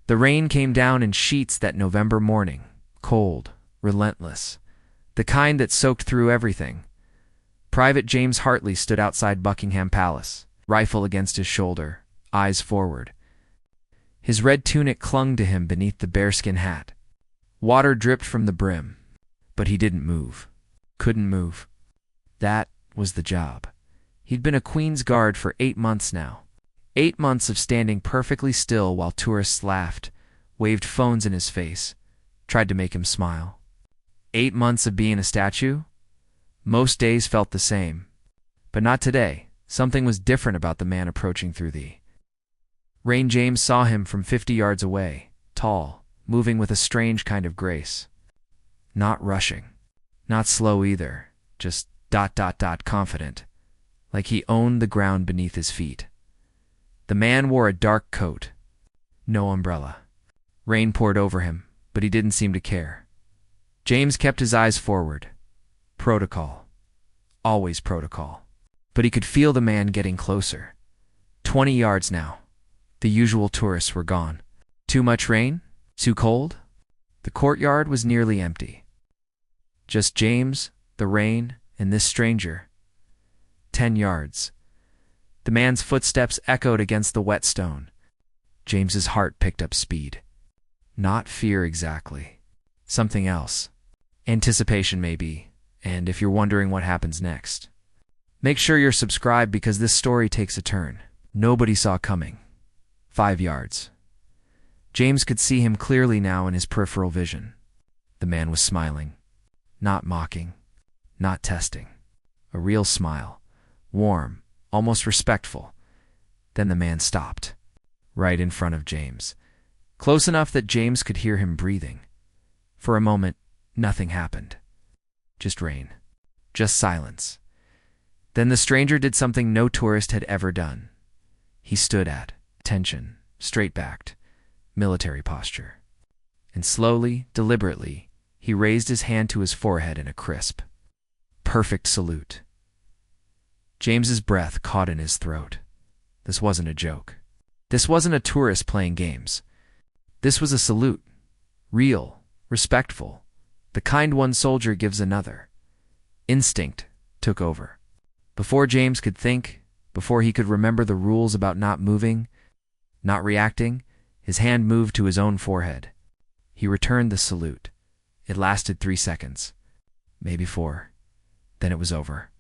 The rain came down in sheets that November morning, cold, relentless, the kind that soaked through everything. Private James Hartley stood outside Buckingham Palace, rifle against his shoulder, eyes forward. His red tunic clung to him beneath the bearskin hat. Water dripped from the brim, but he didn't move. Couldn't move. That was the job. He'd been a Queen's Guard for 8 months now. 8 months of standing perfectly still while tourists laughed, waved phones in his face, tried to make him smile. 8 months of being a statue? Most days felt the same. But not today. Something was different about the man approaching through the rain. James saw him from 50 yards away, tall, moving with a strange kind of grace. Not rushing. Not slow either. Just ... confident. Like he owned the ground beneath his feet. The man wore a dark coat. No umbrella. Rain poured over him, but he didn't seem to care. James kept his eyes forward. Protocol. Always protocol. But he could feel the man getting closer. 20 yards now. The usual tourists were gone. Too much rain? Too cold? The courtyard was nearly empty. Just James, the rain, and this stranger. 10 yards. The man's footsteps echoed against the wet stone. James's heart picked up speed. Not fear exactly. Something else. Anticipation maybe, and if you're wondering what happens next, make sure you're subscribed because this story takes a turn nobody saw coming. 5 yards. James could see him clearly now in his peripheral vision. The man was smiling. Not mocking. Not testing. A real smile. Warm. Almost respectful. Then the man stopped. Right in front of James. Close enough that James could hear him breathing. For a moment, nothing happened. Just rain. Just silence. Then the stranger did something no tourist had ever done. He stood at attention, straight-backed, military posture. And slowly, deliberately, he raised his hand to his forehead in a crisp, perfect salute. James's breath caught in his throat. This wasn't a joke. This wasn't a tourist playing games. This was a salute. Real, respectful, the kind one soldier gives another. Instinct took over. Before James could think, before he could remember the rules about not moving, not reacting, his hand moved to his own forehead. He returned the salute. It lasted 3 seconds. Maybe 4. Then it was over.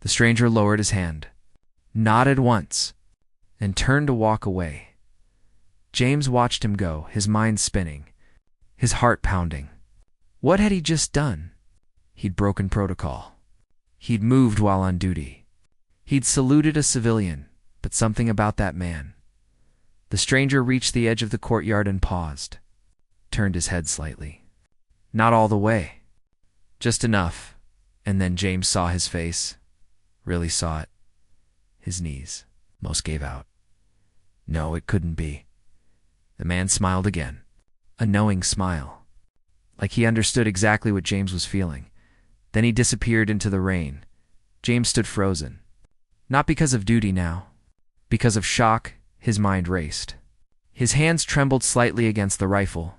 The stranger lowered his hand, nodded once, and turned to walk away. James watched him go, his mind spinning, his heart pounding. What had he just done? He'd broken protocol. He'd moved while on duty. He'd saluted a civilian, but something about that man. The stranger reached the edge of the courtyard and paused, turned his head slightly. Not all the way. Just enough, and then James saw his face. Really saw it. His knees. Most gave out. No, it couldn't be. The man smiled again. A knowing smile. Like he understood exactly what James was feeling. Then he disappeared into the rain. James stood frozen. Not because of duty now. Because of shock, his mind raced. His hands trembled slightly against the rifle.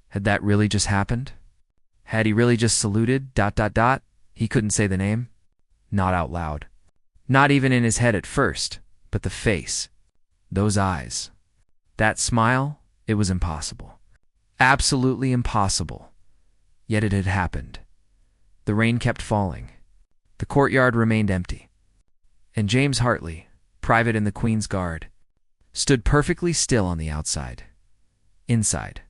Had that really just happened? Had he really just saluted ... He couldn't say the name. Not out loud. Not even in his head at first, but the face. Those eyes. That smile, it was impossible. Absolutely impossible. Yet it had happened. The rain kept falling. The courtyard remained empty. And James Hartley, private in the Queen's Guard, stood perfectly still on the outside. Inside,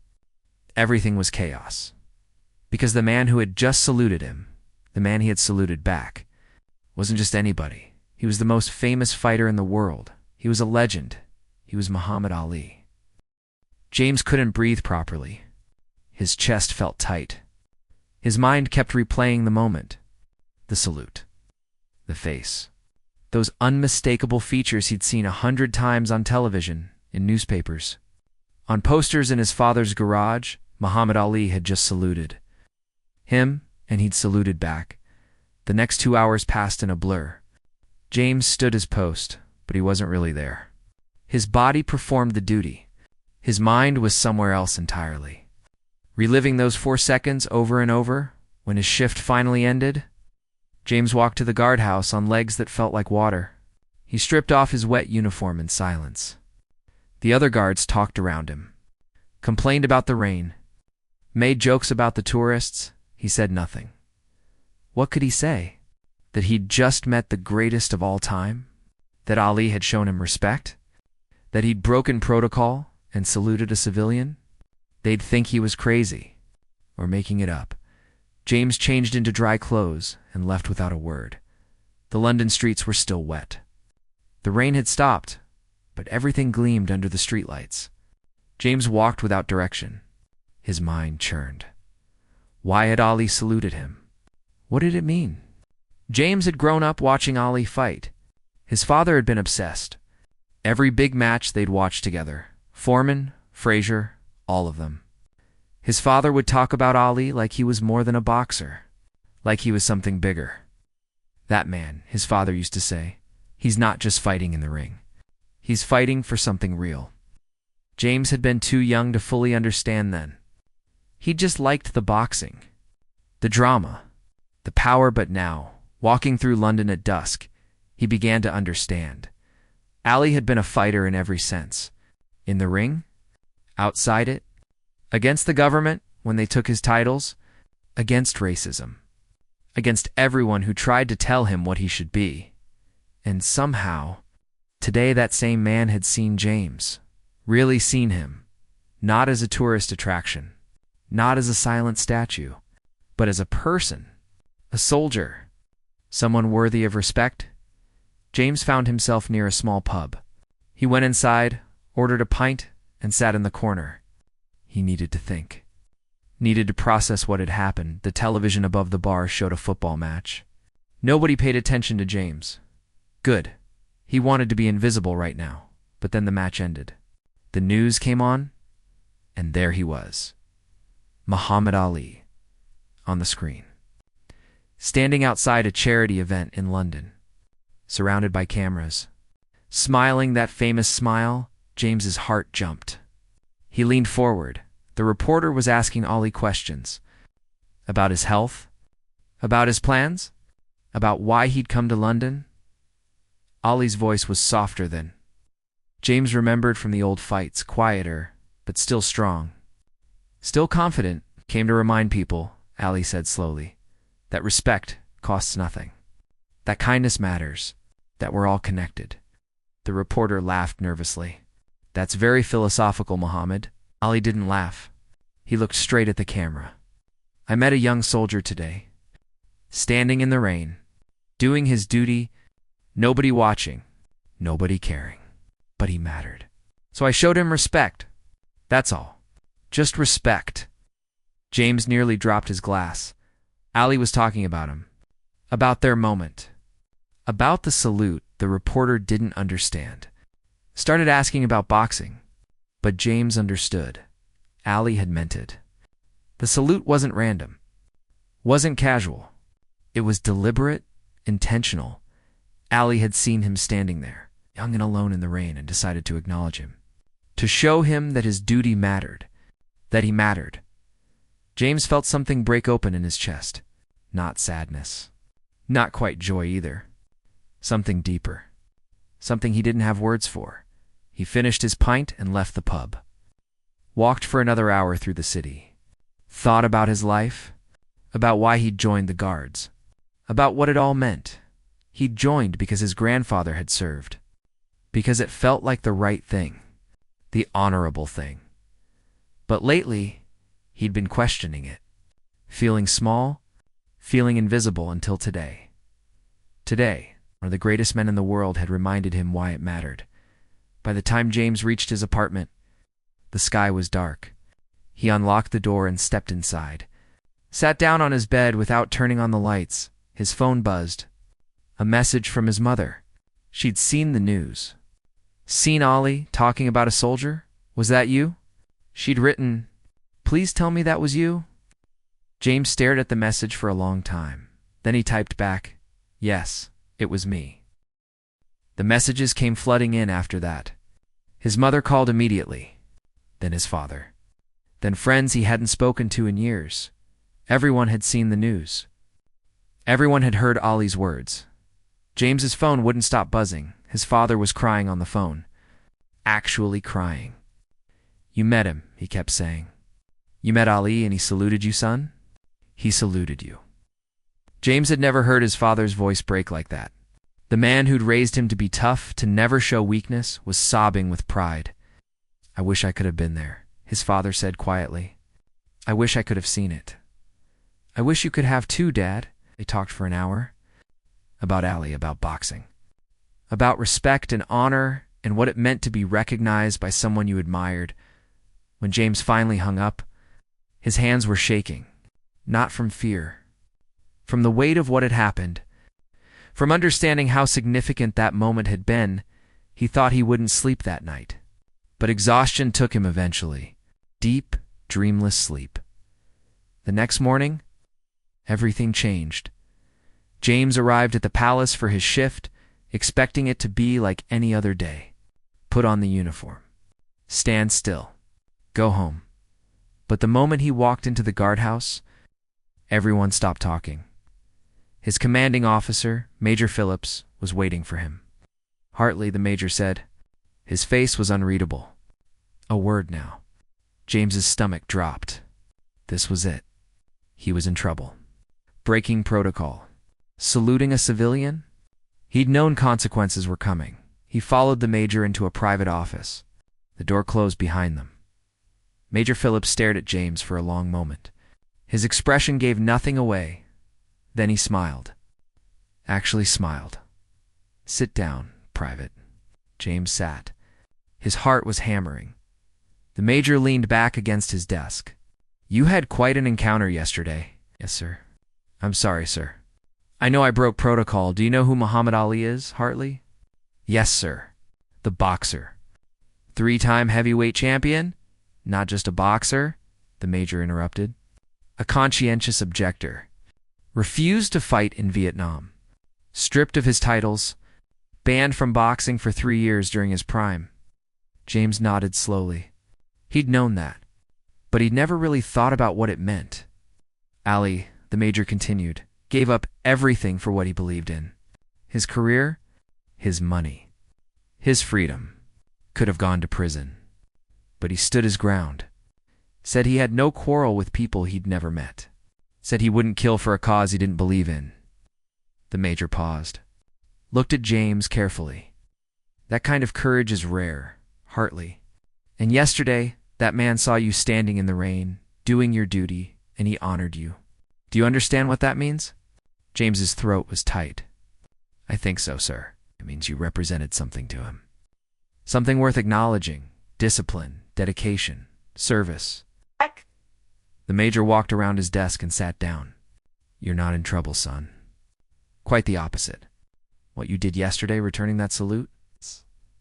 everything was chaos. Because the man who had just saluted him, the man he had saluted back, wasn't just anybody. He was the most famous fighter in the world. He was a legend. He was Muhammad Ali. James couldn't breathe properly. His chest felt tight. His mind kept replaying the moment. The salute. The face. Those unmistakable features he'd seen 100 times on television, in newspapers. On posters in his father's garage, Muhammad Ali had just saluted him, and he'd saluted back. The next 2 hours passed in a blur. James stood his post, but he wasn't really there. His body performed the duty. His mind was somewhere else entirely. Reliving those 4 seconds over and over, when his shift finally ended, James walked to the guardhouse on legs that felt like water. He stripped off his wet uniform in silence. The other guards talked around him, complained about the rain, made jokes about the tourists. He said nothing. What could he say? That he'd just met the greatest of all time? That Ali had shown him respect? That he'd broken protocol and saluted a civilian? They'd think he was crazy, or making it up. James changed into dry clothes and left without a word. The London streets were still wet. The rain had stopped, but everything gleamed under the streetlights. James walked without direction. His mind churned. Why had Ali saluted him? What did it mean? James had grown up watching Ali fight. His father had been obsessed. Every big match they'd watched together. Foreman, Frazier, all of them. His father would talk about Ali like he was more than a boxer, like he was something bigger. That man, his father used to say, he's not just fighting in the ring. He's fighting for something real. James had been too young to fully understand then. He just liked the boxing, the drama, the power, but now, walking through London at dusk, he began to understand. Ali had been a fighter in every sense. In the ring, outside it, against the government when they took his titles, against racism, against everyone who tried to tell him what he should be. And somehow, today that same man had seen James, really seen him, not as a tourist attraction, not as a silent statue, but as a person, a soldier, someone worthy of respect. James found himself near a small pub. He went inside, ordered a pint, and sat in the corner. He needed to think. Needed to process what had happened. The television above the bar showed a football match. Nobody paid attention to James. Good. He wanted to be invisible right now. But then the match ended. The news came on, and there he was. Muhammad Ali, on the screen. Standing outside a charity event in London, surrounded by cameras. Smiling that famous smile, James's heart jumped. He leaned forward. The reporter was asking Ali questions. About his health? About his plans? About why he'd come to London? Ali's voice was softer than. James remembered from the old fights, quieter, but still strong. Still confident, came to remind people, Ali said slowly, that respect costs nothing. That kindness matters, that we're all connected. The reporter laughed nervously. That's very philosophical, Muhammad. Ali didn't laugh. He looked straight at the camera. I met a young soldier today, standing in the rain, doing his duty, nobody watching, nobody caring. But he mattered. So I showed him respect. That's all. Just respect. James nearly dropped his glass. Ali was talking about him. About their moment. About the salute the reporter didn't understand. Started asking about boxing. But James understood. Ali had meant it. The salute wasn't random. Wasn't casual. It was deliberate, intentional. Ali had seen him standing there, young and alone in the rain, and decided to acknowledge him. To show him that his duty mattered. That he mattered. James felt something break open in his chest. Not sadness. Not quite joy either. Something deeper. Something he didn't have words for. He finished his pint and left the pub. Walked for another hour through the city. Thought about his life. About why he'd joined the Guards. About what it all meant. He'd joined because his grandfather had served. Because it felt like the right thing. The honorable thing. But lately, he'd been questioning it. Feeling small. Feeling invisible until today. Today, one of the greatest men in the world had reminded him why it mattered. By the time James reached his apartment, the sky was dark. He unlocked the door and stepped inside. Sat down on his bed without turning on the lights. His phone buzzed. A message from his mother. She'd seen the news. Seen Ali talking about a soldier? Was that you? She'd written, "Please tell me that was you." James stared at the message for a long time. Then he typed back, "Yes, it was me." The messages came flooding in after that. His mother called immediately. then his father, then friends he hadn't spoken to in years. Everyone had seen the news. Everyone had heard Ollie's words. James's phone wouldn't stop buzzing. His father was crying on the phone. Actually crying. "You met him," he kept saying. "You met Ali and he saluted you, son? He saluted you." James had never heard his father's voice break like that. The man who'd raised him to be tough, to never show weakness, was sobbing with pride. "I wish I could have been there," his father said quietly. "I wish I could have seen it." "I wish you could have too, Dad." They talked for an hour. About Ali, about boxing. About respect and honor and what it meant to be recognized by someone you admired. When James finally hung up, his hands were shaking. Not from fear. From the weight of what had happened. From understanding how significant that moment had been, he thought he wouldn't sleep that night. But exhaustion took him eventually. Deep, dreamless sleep. The next morning, everything changed. James arrived at the palace for his shift, expecting it to be like any other day. Put on the uniform. Stand still. Go home. But the moment he walked into the guardhouse, everyone stopped talking. His commanding officer, Major Phillips, was waiting for him. "Hartley," the major said. His face was unreadable. A word now. James's stomach dropped. This was it. He was in trouble. Breaking protocol. Saluting a civilian? He'd known consequences were coming. He followed the major into a private office. The door closed behind them. Major Phillips stared at James for a long moment. His expression gave nothing away. Then he smiled. Actually smiled. "Sit down, Private." James sat. His heart was hammering. The major leaned back against his desk. "You had quite an encounter yesterday." "Yes, sir." "I'm sorry, sir." "I know I broke protocol. Do you know who Muhammad Ali is, Hartley?" "Yes, sir." "The boxer." "Three-time heavyweight champion? Not just a boxer," the major interrupted. "A conscientious objector. Refused to fight in Vietnam. Stripped of his titles. Banned from boxing for 3 years during his prime." James nodded slowly. He'd known that, but he'd never really thought about what it meant. Ali, the major continued, gave up everything for what he believed in. His career, his money, his freedom. Could have gone to prison. But he stood his ground. Said he had no quarrel with people he'd never met. Said he wouldn't kill for a cause he didn't believe in. The major paused. Looked at James carefully. "That kind of courage is rare, Hartley. And yesterday, that man saw you standing in the rain, doing your duty, and he honored you. Do you understand what that means?" James's throat was tight. "I think so, sir. It means you represented something to him. Something worth acknowledging. Discipline, dedication, service." The major walked around his desk and sat down. "You're not in trouble, son. Quite the opposite. What you did yesterday, returning that salute,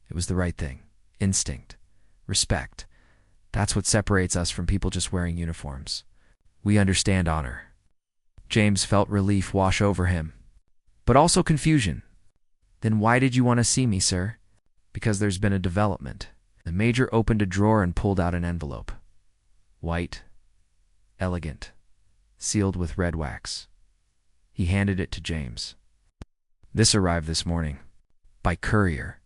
it was the right thing. Instinct. Respect. That's what separates us from people just wearing uniforms. We understand honor." James felt relief wash over him, but also confusion. "Then why did you want to see me, sir?" "Because there's been a development." The major opened a drawer and pulled out an envelope. White, elegant, sealed with red wax. He handed it to James. "This arrived this morning. By courier.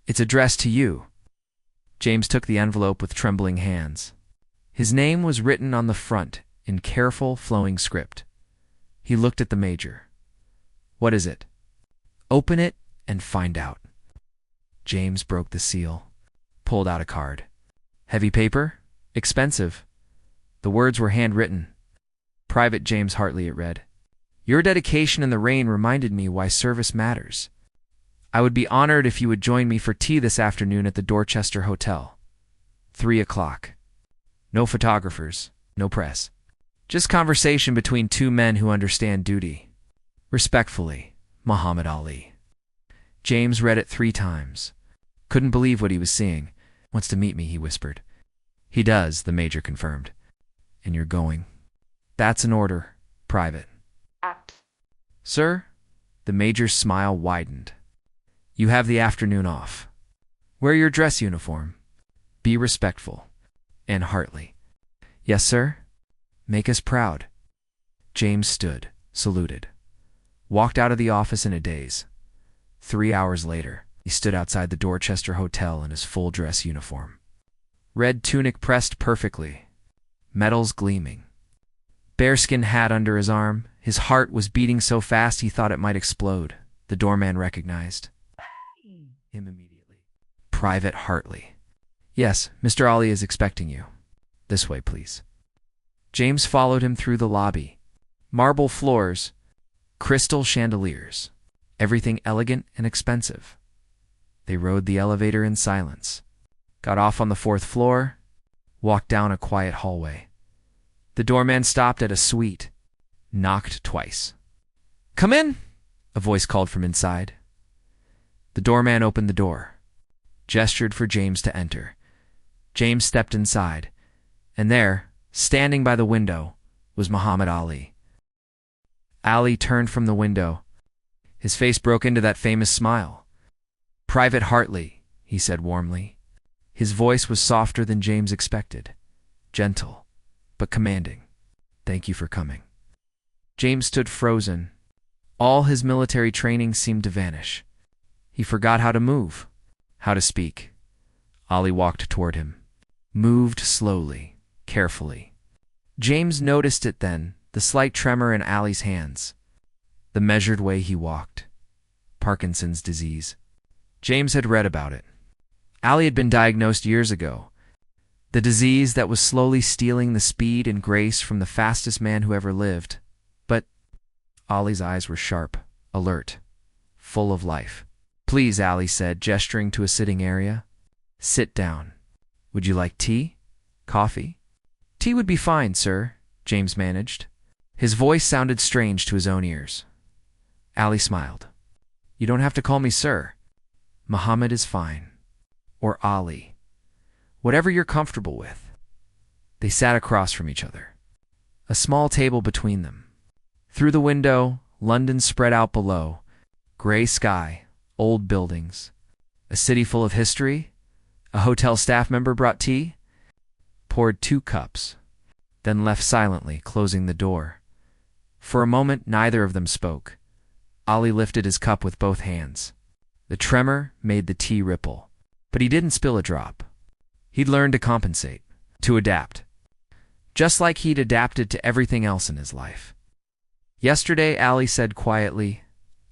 It's addressed to you." James took the envelope with trembling hands. His name was written on the front in careful, flowing script. He looked at the major. "What is it?" "Open it and find out." James broke the seal, pulled out a card. "Heavy paper? Expensive." The words were handwritten. "Private James Hartley," it read. "Your dedication in the rain reminded me why service matters. I would be honored if you would join me for tea this afternoon at the Dorchester Hotel. 3 o'clock. No photographers, no press. Just conversation between two men who understand duty. Respectfully, Muhammad Ali." James read it 3 times. Couldn't believe what he was seeing. "Wants to meet me," he whispered. "He does," the major confirmed. "And you're going?" "That's an order, Private." "Sir?" The major's smile widened. "You have the afternoon off. Wear your dress uniform. Be respectful. and Hartley. Yes, sir? Make us proud. James stood, saluted, walked out of the office in a daze. 3 hours later, he stood outside the Dorchester Hotel in his full-dress uniform. Red tunic pressed perfectly, medals gleaming. Bearskin hat under his arm, his heart was beating so fast he thought it might explode. The doorman recognized him immediately. Private Hartley. Yes, Mr. Ollie is expecting you. This way, please. James followed him through the lobby. Marble floors, crystal chandeliers, everything elegant and expensive. They rode the elevator in silence, got off on the 4th floor, walked down a quiet hallway. The doorman stopped at a suite, knocked twice. Come in, a voice called from inside. The doorman opened the door, gestured for James to enter. James stepped inside, and there, standing by the window, was Muhammad Ali. Ali turned from the window. His face broke into that famous smile. Private Hartley, he said warmly. His voice was softer than James expected, gentle, but commanding. Thank you for coming. James stood frozen. All his military training seemed to vanish. He forgot how to move, how to speak. Ali walked toward him, moved slowly, carefully. James noticed it then, the slight tremor in Ali's hands, the measured way he walked. Parkinson's disease. James had read about it. Ali had been diagnosed years ago. The disease that was slowly stealing the speed and grace from the fastest man who ever lived. But Ali's eyes were sharp, alert, full of life. Please, Ali said, gesturing to a sitting area. Sit down. Would you like tea? Coffee? Tea would be fine, sir, James managed. His voice sounded strange to his own ears. Ali smiled. You don't have to call me sir. Muhammad is fine. Or Ali. Whatever you're comfortable with. They sat across from each other, a small table between them. Through the window, London spread out below. Gray sky, old buildings, a city full of history. A hotel staff member brought tea, poured 2 cups, then left silently, closing the door. For a moment, neither of them spoke. Ali lifted his cup with both hands. The tremor made the tea ripple, but he didn't spill a drop. He'd learned to compensate, to adapt, just like he'd adapted to everything else in his life. Yesterday, Ali said quietly,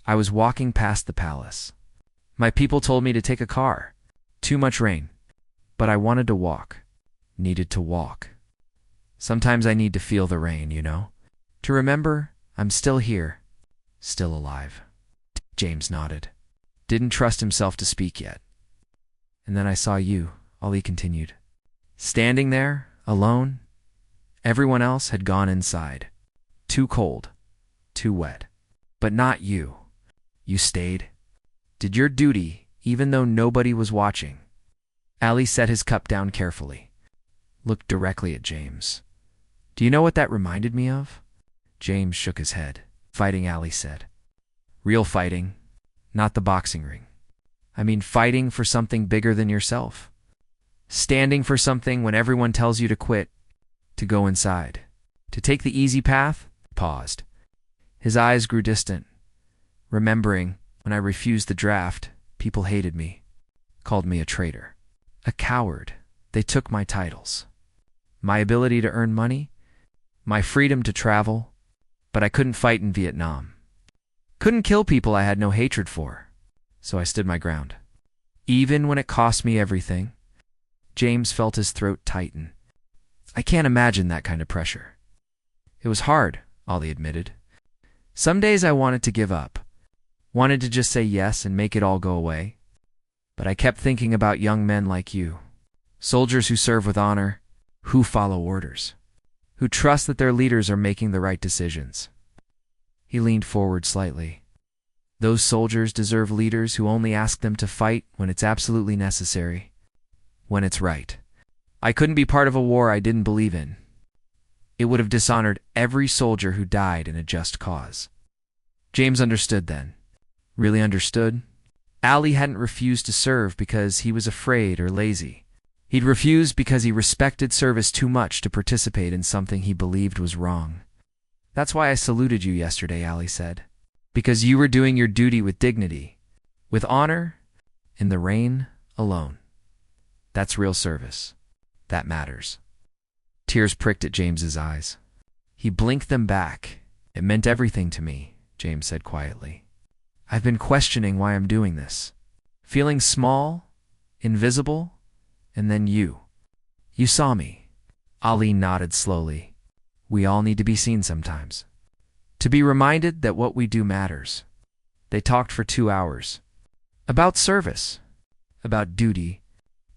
I was walking past the palace. My people told me to take a car. Too much rain. But I wanted to walk. Needed to walk. Sometimes I need to feel the rain, you know? To remember I'm still here, still alive. James nodded. Didn't trust himself to speak yet. And then I saw you, Ali continued. Standing there, alone. Everyone else had gone inside. Too cold, too wet. But not you. You stayed. Did your duty, even though nobody was watching. Ali set his cup down carefully. Looked directly at James. Do you know what that reminded me of? James shook his head. Fighting, Ali said. Real fighting, not the boxing ring. I mean fighting for something bigger than yourself. Standing for something when everyone tells you to quit, to go inside, to take the easy path. Paused. His eyes grew distant. Remembering, when I refused the draft, people hated me, called me a traitor, a coward. They took my titles, my ability to earn money, my freedom to travel, but I couldn't fight in Vietnam. Couldn't kill people I had no hatred for, so I stood my ground. Even when it cost me everything. James felt his throat tighten. I can't imagine that kind of pressure. It was hard, Ali admitted. Some days I wanted to give up, wanted to just say yes and make it all go away. But I kept thinking about young men like you, soldiers who serve with honor, who follow orders, who trust that their leaders are making the right decisions. He leaned forward slightly. Those soldiers deserve leaders who only ask them to fight when it's absolutely necessary, when it's right. I couldn't be part of a war I didn't believe in. It would have dishonored every soldier who died in a just cause. James understood then. Really understood. Ali hadn't refused to serve because he was afraid or lazy. He'd refused because he respected service too much to participate in something he believed was wrong. "That's why I saluted you yesterday," Ali said. "Because you were doing your duty with dignity, with honor, in the rain, alone. That's real service. That matters." Tears pricked at James's eyes. He blinked them back. "It meant everything to me," James said quietly. "I've been questioning why I'm doing this. Feeling small, invisible, and then you. You saw me." Ali nodded slowly. "We all need to be seen sometimes. To be reminded that what we do matters." They talked for 2 hours. About service, about duty,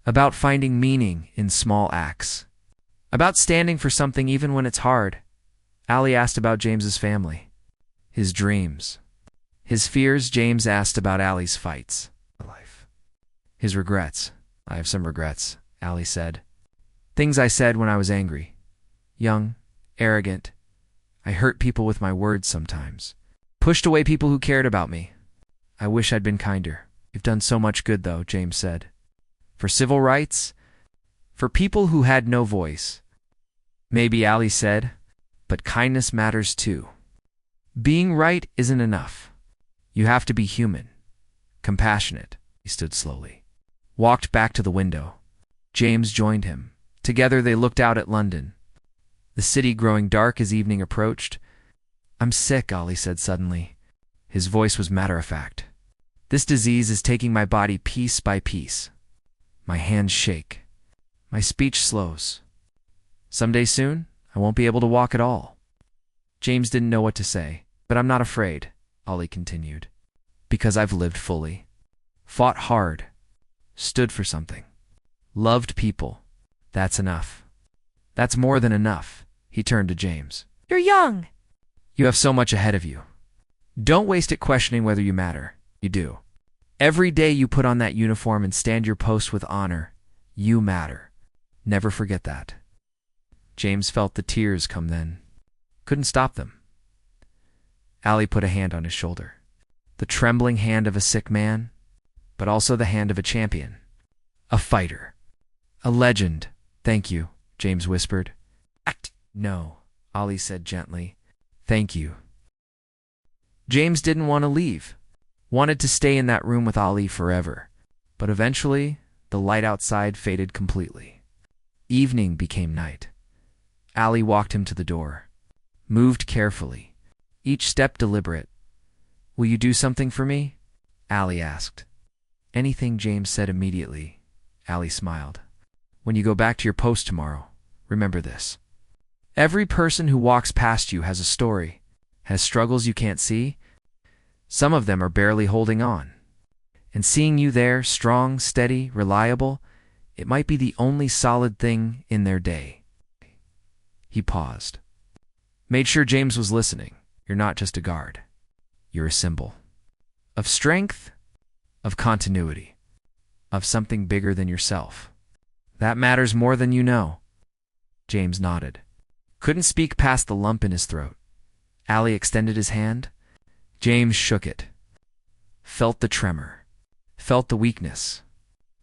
about finding meaning in small acts, about standing for something even when it's hard. Ali asked about James's family, his dreams, his fears. James asked about Ali's fights, life, his regrets. "I have some regrets," Ali said. "Things I said when I was angry, young, arrogant. I hurt people with my words sometimes. Pushed away people who cared about me. I wish I'd been kinder." "You've done so much good, though," James said. "For civil rights, for people who had no voice." "Maybe," Ali said, "but kindness matters too. Being right isn't enough. You have to be human, compassionate." He stood slowly, walked back to the window. James joined him. Together they looked out at London, the city growing dark as evening approached. "I'm sick," Ali said suddenly. His voice was matter-of-fact. "This disease is taking my body piece by piece. My hands shake. My speech slows. Someday soon, I won't be able to walk at all." James didn't know what to say. "But I'm not afraid," Ali continued, "because I've lived fully, fought hard, stood for something, loved people. That's enough. That's more than enough." He turned to James. "You're young." "You have so much ahead of you. Don't waste it questioning whether you matter. You do. Every day you put on that uniform and stand your post with honor, you matter. Never forget that." James felt the tears come then. Couldn't stop them. Ali put a hand on his shoulder. The trembling hand of a sick man, but also the hand of a champion. A fighter. A legend. "Thank you," James whispered. "No," Ali said gently. "Thank you." James didn't want to leave. Wanted to stay in that room with Ali forever. But eventually, the light outside faded completely. Evening became night. Ali walked him to the door. Moved carefully, each step deliberate. "Will you do something for me?" Ali asked. "Anything," James said immediately. Ali smiled. "When you go back to your post tomorrow, remember this. Every person who walks past you has a story, has struggles you can't see. Some of them are barely holding on. And seeing you there, strong, steady, reliable, it might be the only solid thing in their day." He paused. Made sure James was listening. "You're not just a guard. You're a symbol. Of strength, of continuity, of something bigger than yourself. That matters more than you know." James nodded. Couldn't speak past the lump in his throat. Ali extended his hand. James shook it. Felt the tremor. Felt the weakness.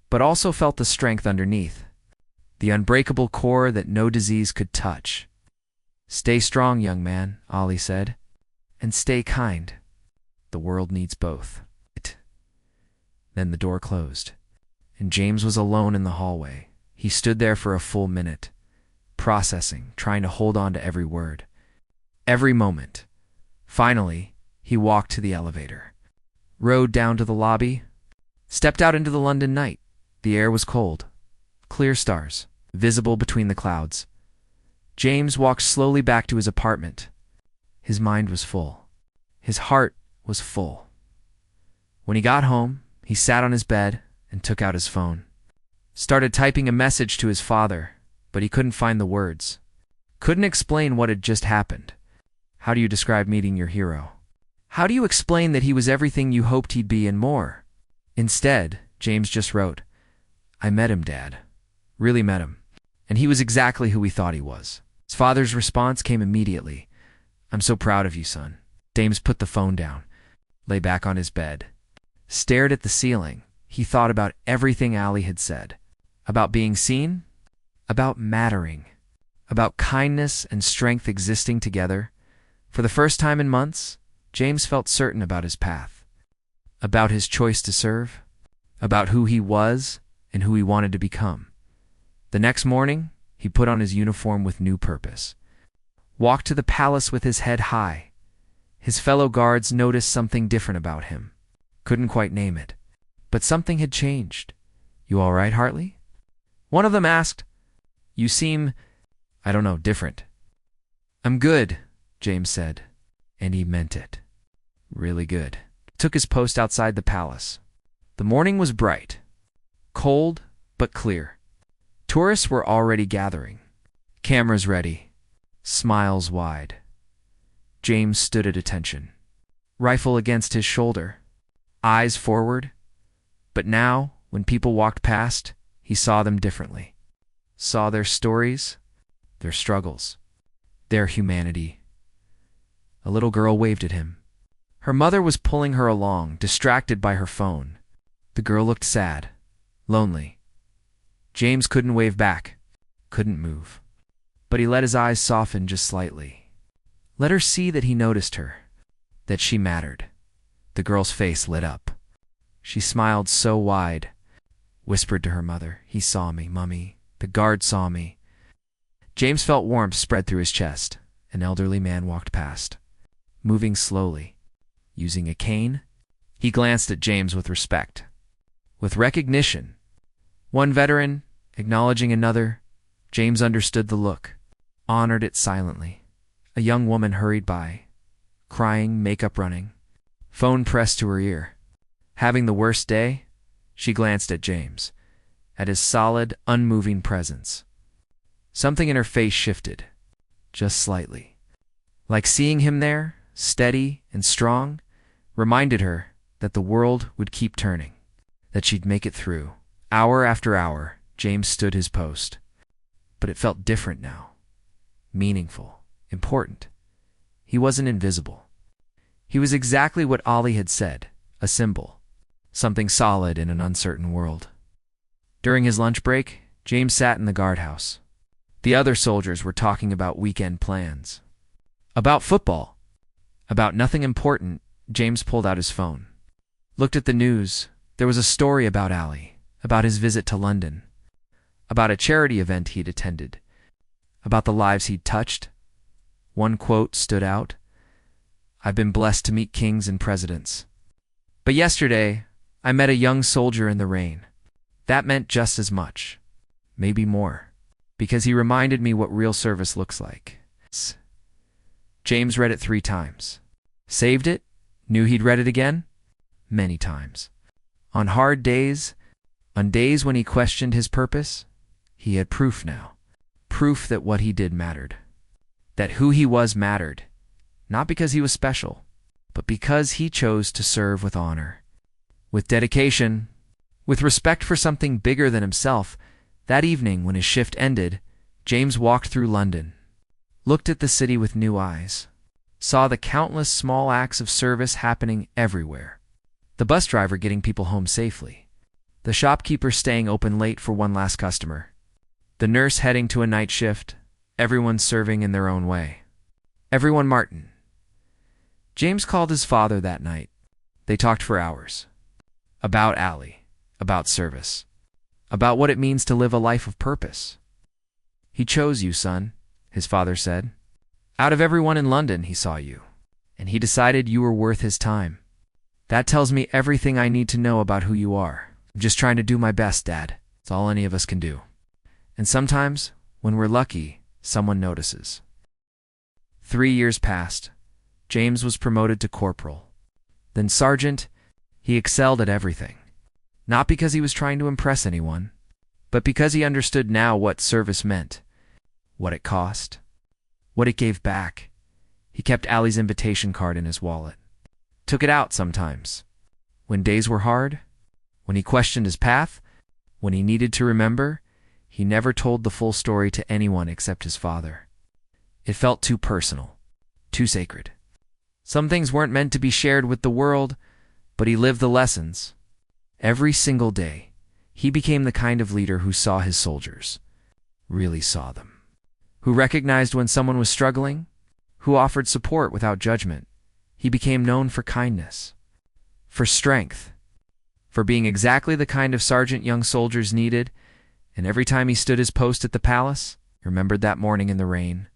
But also felt the strength underneath. The unbreakable core that no disease could touch. "Stay strong, young man," Ali said. "And stay kind. The world needs both." Then the door closed, and James was alone in the hallway. He stood there for a full minute, processing, trying to hold on to every word, every moment. Finally, he walked to the elevator, rode down to the lobby, stepped out into the London night. The air was cold, clear stars, visible between the clouds. James walked slowly back to his apartment. His mind was full. His heart was full. When he got home, he sat on his bed and took out his phone. Started typing a message to his father, but he couldn't find the words. Couldn't explain what had just happened. How do you describe meeting your hero? How do you explain that he was everything you hoped he'd be and more? Instead, James just wrote, "I met him, Dad. Really met him. And he was exactly who we thought he was." His father's response came immediately. "I'm so proud of you, son." James put the phone down, lay back on his bed, stared at the ceiling. He thought about everything Ali had said, About being seen? About mattering? About kindness and strength existing together? For the first time in months, James felt certain about his path. About his choice to serve? About who he was and who he wanted to become. The next morning, he put on his uniform with new purpose. Walked to the palace with his head high. His fellow guards noticed something different about him. Couldn't quite name it. But something had changed. "You all right, Hartley?" One of them asked. "You seem, I don't know, different." "I'm good," James said, and he meant it. Really good. Took his post outside the palace. The morning was bright. Cold, but clear. Tourists were already gathering. Cameras ready. Smiles wide. James stood at attention. Rifle against his shoulder. Eyes forward. But now, when people walked past, he saw them differently. Saw their stories, their struggles, their humanity. A little girl waved at him. Her mother was pulling her along, distracted by her phone. The girl looked sad, lonely. James couldn't wave back, couldn't move. But he let his eyes soften just slightly. Let her see that he noticed her, that she mattered. The girl's face lit up. She smiled so wide, whispered to her mother, "He saw me, Mummy. The guard saw me." James felt warmth spread through his chest. An elderly man walked past, moving slowly, using a cane. He glanced at James with respect, with recognition. One veteran acknowledging another, James understood the look, honored it silently. A young woman hurried by, crying, makeup running, phone pressed to her ear. Having the worst day? She glanced at James, at his solid, unmoving presence. Something in her face shifted, just slightly. Like seeing him there, steady and strong, reminded her that the world would keep turning, that she'd make it through. Hour after hour, James stood his post. But it felt different now. Meaningful, important. He wasn't invisible. He was exactly what Ollie had said, a symbol, something solid in an uncertain world. During his lunch break, James sat in the guardhouse. The other soldiers were talking about weekend plans. About football. About nothing important. James pulled out his phone. Looked at the news. There was a story about Ollie, about his visit to London, about a charity event he'd attended, about the lives he'd touched. One quote stood out. "I've been blessed to meet kings and presidents. But yesterday, I met a young soldier in the rain. That meant just as much, maybe more, because he reminded me what real service looks like." James read it 3 times. Saved it, knew he'd read it again, many times. On hard days, on days when he questioned his purpose, he had proof now. Proof that what he did mattered. That who he was mattered, not because he was special, but because he chose to serve with honor, with dedication, with respect for something bigger than himself. That evening, when his shift ended, James walked through London, looked at the city with new eyes, saw the countless small acts of service happening everywhere. The bus driver getting people home safely, the shopkeeper staying open late for one last customer, the nurse heading to a night shift, everyone serving in their own way. Everyone Martin. James called his father that night. They talked for hours. About Allie, about service, about what it means to live a life of purpose. "He chose you, son," his father said. "Out of everyone in London, he saw you, and he decided you were worth his time. That tells me everything I need to know about who you are. I'm just trying to do my best, Dad. It's all any of us can do. And sometimes, when we're lucky, someone notices." 3 years passed. James was promoted to corporal. Then sergeant. He excelled at everything. Not because he was trying to impress anyone, but because he understood now what service meant, what it cost, what it gave back. He kept Allie's invitation card in his wallet. Took it out sometimes. When days were hard, when he questioned his path, when he needed to remember, he never told the full story to anyone except his father. It felt too personal, too sacred. Some things weren't meant to be shared with the world, but he lived the lessons. Every single day, He became the kind of leader who saw his soldiers, really saw them, who recognized when someone was struggling, who offered support without judgment. He became known for kindness, for strength, for being exactly the kind of sergeant young soldiers needed. And every time he stood his post at the palace, remembered that morning in the rain,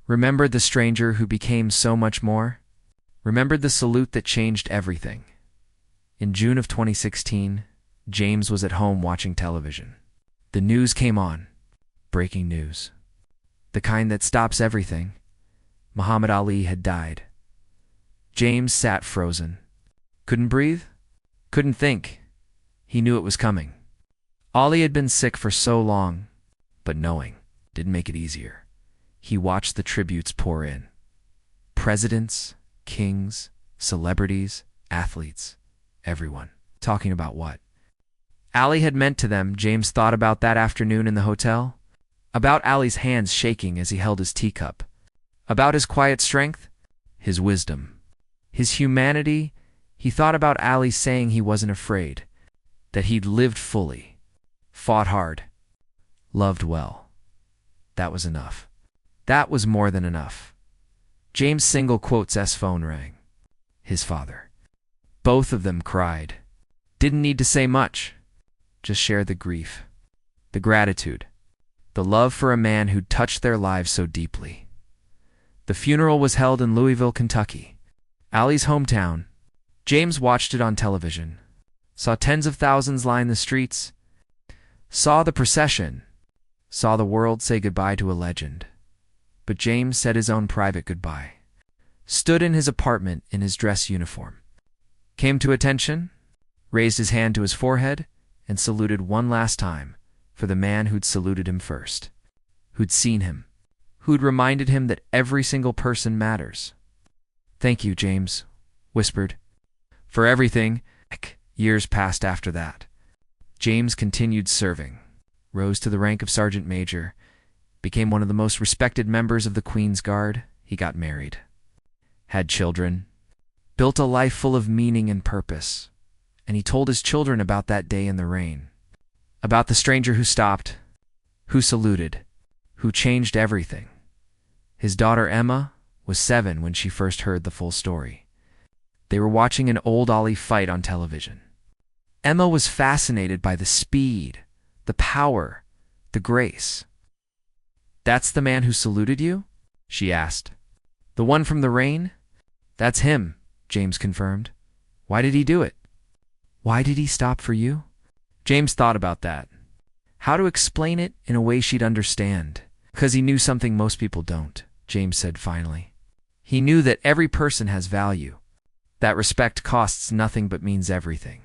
remembered the stranger who became so much more, remembered the salute that changed everything. In June of 2016, James was at home watching television. The news came on. Breaking news. The kind that stops everything. Muhammad Ali had died. James sat frozen. Couldn't breathe? Couldn't think. He knew it was coming. Ali had been sick for so long, but knowing didn't make it easier. He watched the tributes pour in. Presidents, kings, celebrities, athletes, everyone. Talking about what Ali had meant to them. James thought about that afternoon in the hotel. About Ali's hands shaking as he held his teacup. About his quiet strength, his wisdom, his humanity. He thought about Ali saying he wasn't afraid, that he'd lived fully, fought hard, loved well. That was enough. That was more than enough. James' single quotes phone rang. His father. Both of them cried. Didn't need to say much. Just share the grief, the gratitude, the love for a man who'd touched their lives so deeply. The funeral was held in Louisville, Kentucky, Ali's hometown. James watched it on television, saw tens of thousands line the streets, saw the procession, saw the world say goodbye to a legend. But James said his own private goodbye, stood in his apartment in his dress uniform, came to attention, raised his hand to his forehead, and saluted one last time for the man who'd saluted him first, who'd seen him, who'd reminded him that every single person matters. Thank you, James whispered, for everything. Years passed after that. James continued serving, rose to the rank of sergeant major, became one of the most respected members of the Queen's Guard. He got married, had children, built a life full of meaning and purpose. And he told his children about that day in the rain, about the stranger who stopped, who saluted, who changed everything. His daughter Emma was 7 when she first heard the full story. They were watching an old Ali fight on television. Emma was fascinated by the speed, the power, the grace. That's the man who saluted you? She asked. The one from the rain? That's him, James confirmed. Why did he do it? Why did he stop for you? James thought about that. How to explain it in a way she'd understand. Because he knew something most people don't, James said finally. He knew that every person has value, that respect costs nothing but means everything,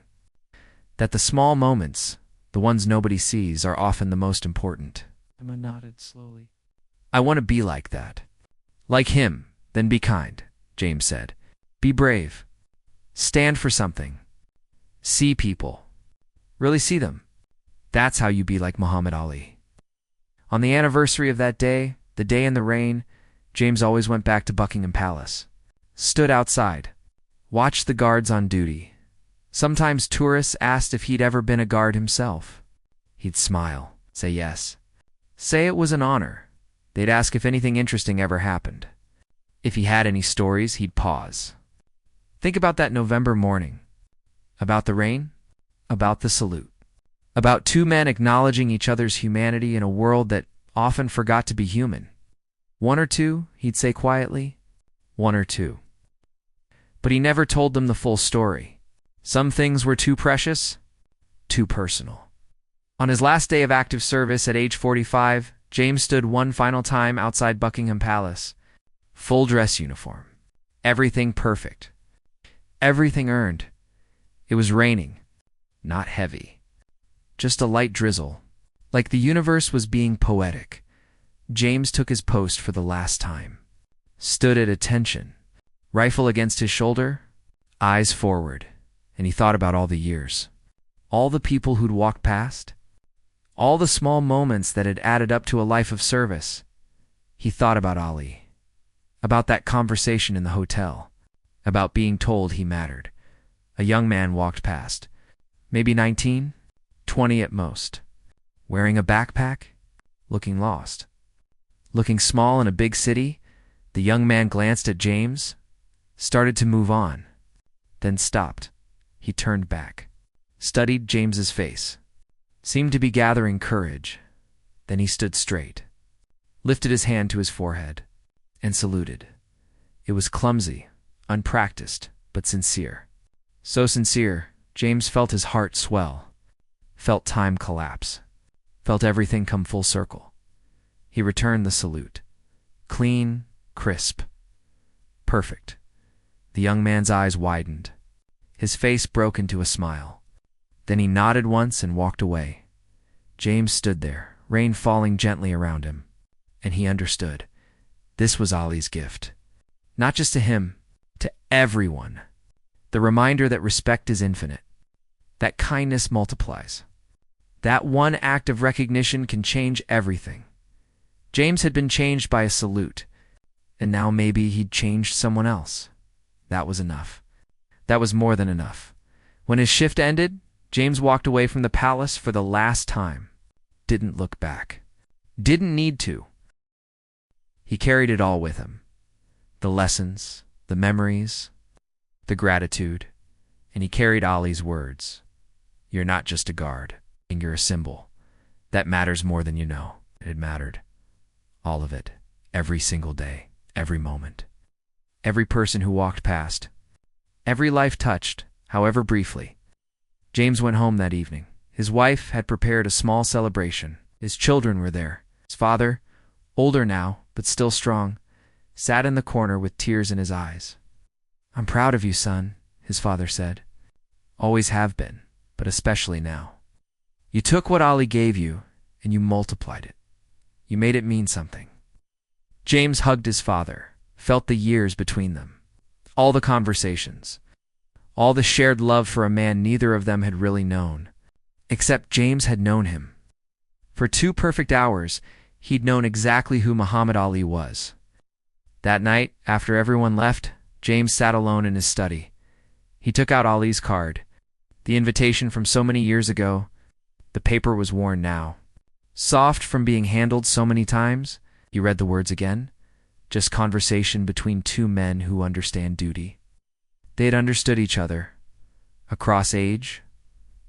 that the small moments, the ones nobody sees, are often the most important. Emma nodded slowly. I want to be like that. Like him, then be kind, James said. Be brave. Stand for something. See people. Really see them. That's how you be like Muhammad Ali. On the anniversary of that day, the day in the rain, James always went back to Buckingham Palace. Stood outside. Watched the guards on duty. Sometimes tourists asked if he'd ever been a guard himself. He'd smile, say yes. Say it was an honor. They'd ask if anything interesting ever happened. If he had any stories, he'd pause. Think about that November morning. About the rain, about the salute, about 2 men acknowledging each other's humanity in a world that often forgot to be human. 1 or 2, he'd say quietly, 1 or 2. But he never told them the full story. Some things were too precious, too personal. On his last day of active service at age 45, James stood one final time outside Buckingham Palace. Full dress uniform. Everything perfect. Everything earned. It was raining, not heavy. Just a light drizzle. Like the universe was being poetic. James took his post for the last time. Stood at attention. Rifle against his shoulder, eyes forward, and he thought about all the years. All the people who'd walked past. All the small moments that had added up to a life of service. He thought about Ali. About that conversation in the hotel. About being told he mattered. A young man walked past. Maybe 19, 20 at most. Wearing a backpack, looking lost. Looking small in a big city, the young man glanced at James, started to move on, then stopped. He turned back, studied James's face, seemed to be gathering courage. Then he stood straight, lifted his hand to his forehead, and saluted. It was clumsy, unpracticed, but sincere. So sincere, James felt his heart swell, felt time collapse, felt everything come full circle. He returned the salute. Clean, crisp, perfect. The young man's eyes widened. His face broke into a smile. Then he nodded once and walked away. James stood there, rain falling gently around him. And he understood. This was Ali's gift. Not just to him, to everyone. The reminder that respect is infinite, that kindness multiplies, that one act of recognition can change everything. James had been changed by a salute, and now maybe he'd changed someone else. That was enough. That was more than enough. When his shift ended, James walked away from the palace for the last time. Didn't look back. Didn't need to. He carried it all with him. The lessons, the memories, the gratitude, and he carried Ali's words. You're not just a guard, and you're a symbol. That matters more than you know. It mattered. All of it. Every single day. Every moment. Every person who walked past. Every life touched, however briefly. James went home that evening. His wife had prepared a small celebration. His children were there. His father, older now, but still strong, sat in the corner with tears in his eyes. I'm proud of you, son, his father said. Always have been, but especially now. You took what Ali gave you, and you multiplied it. You made it mean something. James hugged his father, felt the years between them, all the conversations, all the shared love for a man neither of them had really known, except James had known him. For 2 perfect hours, he'd known exactly who Muhammad Ali was. That night, after everyone left, James sat alone in his study. He took out Ali's card, the invitation from so many years ago. The paper was worn now. Soft from being handled so many times, he read the words again. Just conversation between 2 men who understand duty. They had understood each other, across age,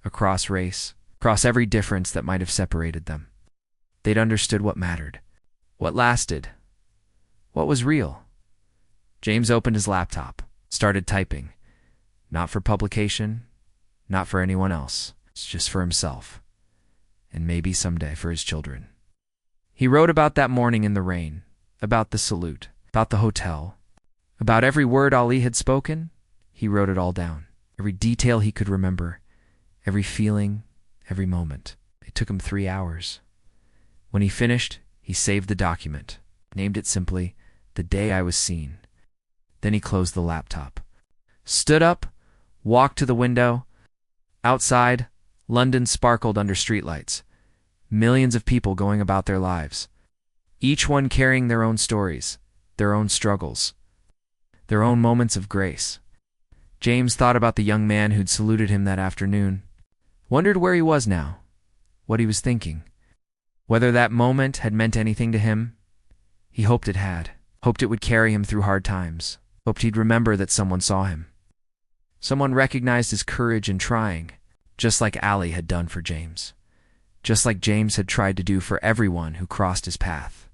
across race, across every difference that might have separated them. They'd understood what mattered, what lasted, what was real. James opened his laptop, started typing. Not for publication, not for anyone else. It's just for himself. And maybe someday for his children. He wrote about that morning in the rain, about the salute, about the hotel, about every word Ali had spoken. He wrote it all down. Every detail he could remember, every feeling, every moment. It took him 3 hours. When he finished, he saved the document, named it simply, The Day I Was Seen. Then he closed the laptop, stood up, walked to the window. Outside, London sparkled under streetlights. Millions of people going about their lives, each one carrying their own stories, their own struggles, their own moments of grace. James thought about the young man who'd saluted him that afternoon, wondered where he was now, what he was thinking, whether that moment had meant anything to him. He hoped it had, hoped it would carry him through hard times, hoped he'd remember that someone saw him. Someone recognized his courage in trying, just like Ali had done for James, just like James had tried to do for everyone who crossed his path.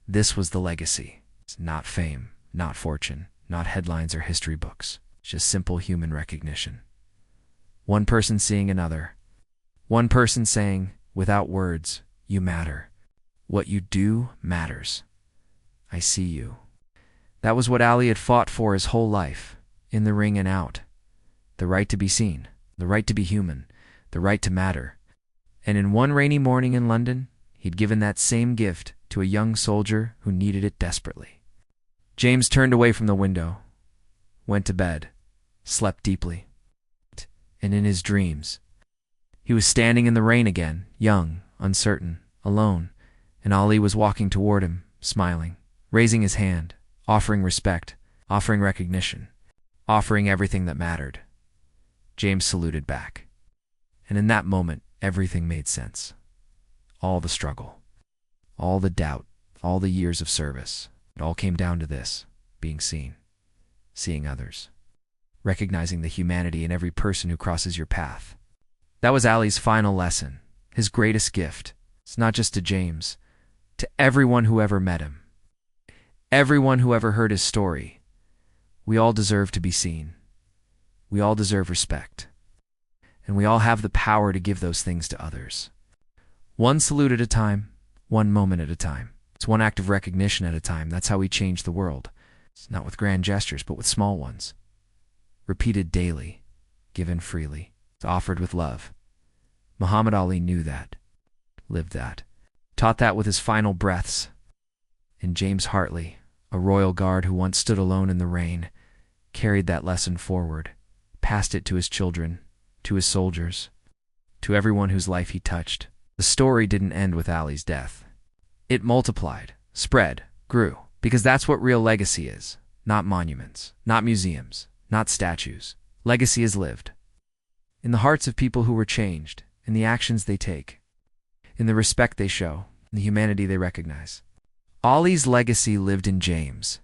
This was the legacy. It's not fame, not fortune, not headlines or history books. It's just simple human recognition. One person seeing another. One person saying, without words, you matter. What you do matters. I see you. That was what Ali had fought for his whole life, in the ring and out. The right to be seen, the right to be human, the right to matter. And in one rainy morning in London, he'd given that same gift to a young soldier who needed it desperately. James turned away from the window, went to bed, slept deeply. And in his dreams, he was standing in the rain again, young, uncertain, alone, and Ali was walking toward him, smiling, raising his hand, offering respect, offering recognition, offering everything that mattered. James saluted back. And in that moment, everything made sense. All the struggle, all the doubt, all the years of service, it all came down to this: being seen, seeing others, recognizing the humanity in every person who crosses your path. That was Ali's final lesson, his greatest gift. It's not just to James, to everyone who ever met him, everyone who ever heard his story. We all deserve to be seen. We all deserve respect. And we all have the power to give those things to others. One salute at a time, one moment at a time. It's one act of recognition at a time. That's how we change the world. It's not with grand gestures, but with small ones. Repeated daily, given freely, it's offered with love. Muhammad Ali knew that, lived that, taught that with his final breaths. And James Hartley, a royal guard who once stood alone in the rain, carried that lesson forward, passed it to his children, to his soldiers, to everyone whose life he touched. The story didn't end with Ali's death. It multiplied, spread, grew, because that's what real legacy is. Not monuments, not museums, not statues. Legacy is lived in the hearts of people who were changed, in the actions they take, in the respect they show, in the humanity they recognize. Ali's legacy lived in James,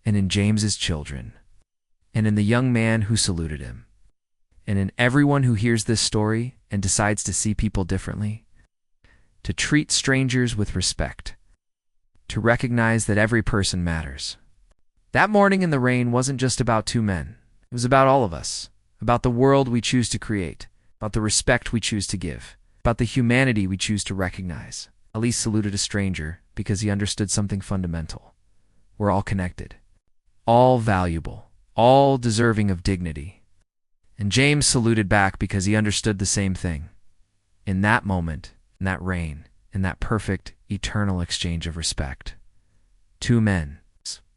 and in James's children, and in the young man who saluted him, and in everyone who hears this story and decides to see people differently, to treat strangers with respect, to recognize that every person matters. That morning in the rain wasn't just about two men. It was about all of us, about the world we choose to create, about the respect we choose to give, about the humanity we choose to recognize. Ali saluted a stranger because he understood something fundamental. We're all connected, all valuable, all deserving of dignity. And James saluted back because he understood the same thing. In that moment, in that rain, in that perfect, eternal exchange of respect. Two men,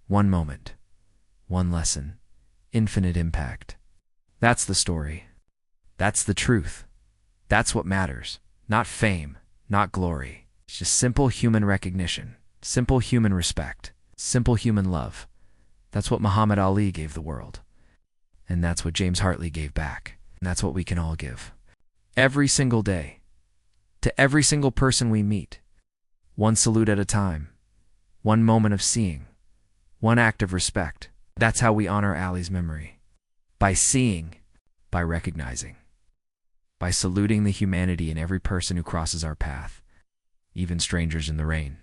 one moment, one lesson, infinite impact. That's the story. That's the truth. That's what matters. Not fame, not glory. It's just simple human recognition, simple human respect, simple human love. That's what Muhammad Ali gave the world. And that's what James Hartley gave back. And that's what we can all give. Every single day. To every single person we meet. One salute at a time. One moment of seeing. One act of respect. That's how we honor Ali's memory. By seeing, by recognizing, by saluting the humanity in every person who crosses our path, even strangers in the rain.